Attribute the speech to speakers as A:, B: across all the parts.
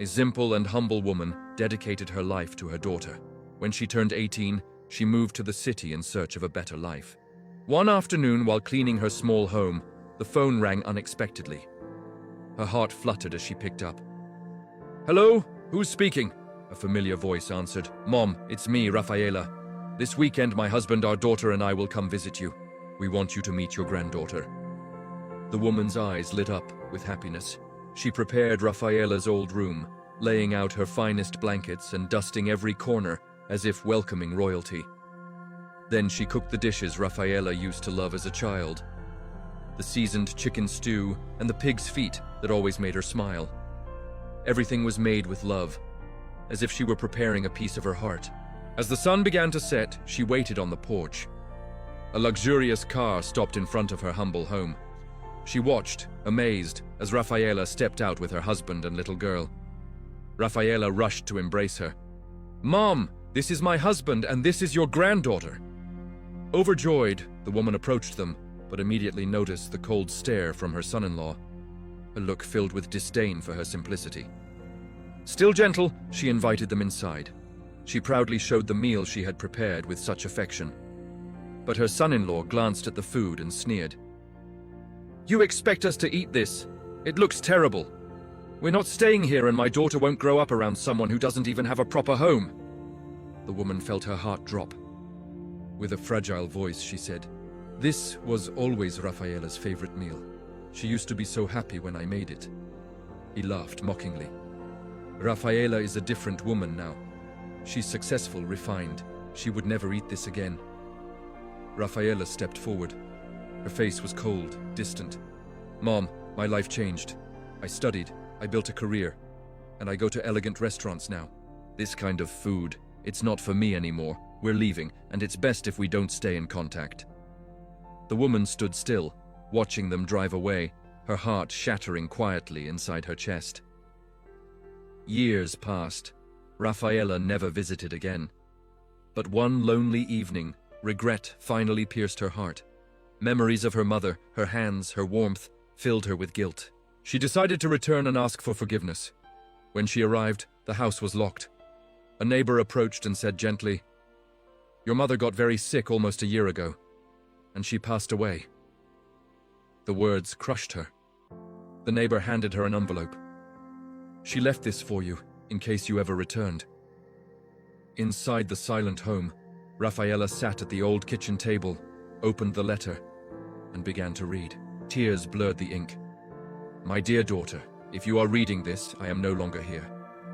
A: A simple and humble woman dedicated her life to her daughter. When she turned 18, she moved to the city in search of a better life. One afternoon, while cleaning her small home, the phone rang unexpectedly. Her heart fluttered as she picked up. "Hello? Who's speaking?" A familiar voice answered. "Mom, it's me, Rafaela. This weekend, my husband, our daughter, and I will come visit you. We want you to meet your granddaughter." The woman's eyes lit up with happiness. She prepared Rafaela's old room, laying out her finest blankets and dusting every corner as if welcoming royalty. Then she cooked the dishes Rafaela used to love as a child. The seasoned chicken stew and the pig's feet that always made her smile. Everything was made with love, as if she were preparing a piece of her heart. As the sun began to set, she waited on the porch. A luxurious car stopped in front of her humble home. She watched, amazed, as Rafaela stepped out with her husband and little girl. Rafaela rushed to embrace her. "Mom, this is my husband and this is your granddaughter." Overjoyed, the woman approached them, but immediately noticed the cold stare from her son-in-law, a look filled with disdain for her simplicity. Still gentle, she invited them inside. She proudly showed the meal she had prepared with such affection. But her son-in-law glanced at the food and sneered. "You expect us to eat this? It looks terrible. We're not staying here and my daughter won't grow up around someone who doesn't even have a proper home." The woman felt her heart drop. With a fragile voice, she said, "This was always Rafaela's favorite meal. She used to be so happy when I made it." He laughed mockingly. "Rafaela is a different woman now. She's successful, refined. She would never eat this again." Rafaela stepped forward. Her face was cold, distant. "Mom, my life changed. I studied, I built a career, and I go to elegant restaurants now. This kind of food, it's not for me anymore. We're leaving, and it's best if we don't stay in contact." The woman stood still, watching them drive away, her heart shattering quietly inside her chest. Years passed. Rafaela never visited again. But one lonely evening, regret finally pierced her heart. Memories of her mother, her hands, her warmth, filled her with guilt. She decided to return and ask for forgiveness. When she arrived, the house was locked. A neighbor approached and said gently, "Your mother got very sick almost a year ago, and she passed away." The words crushed her. The neighbor handed her an envelope. "She left this for you, in case you ever returned." Inside the silent home, Rafaela sat at the old kitchen table, opened the letter, and began to read. Tears blurred the ink. "My dear daughter, if you are reading this, I am no longer here.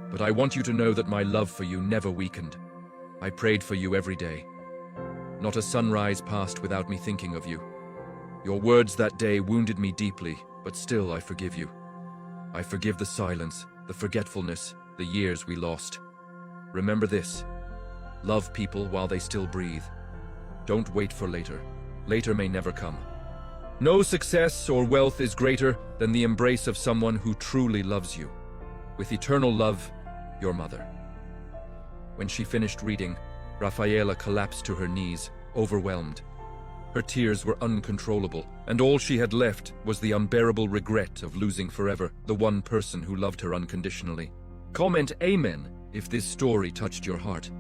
A: But I want you to know that my love for you never weakened. I prayed for you every day. Not a sunrise passed without me thinking of you. Your words that day wounded me deeply, but still I forgive you. I forgive the silence, the forgetfulness, the years we lost. Remember this. Love people while they still breathe. Don't wait for later. Later may never come. No success or wealth is greater than the embrace of someone who truly loves you. With eternal love, your mother." When she finished reading, Rafaela collapsed to her knees, overwhelmed. Her tears were uncontrollable, and all she had left was the unbearable regret of losing forever the one person who loved her unconditionally. Comment Amen if this story touched your heart.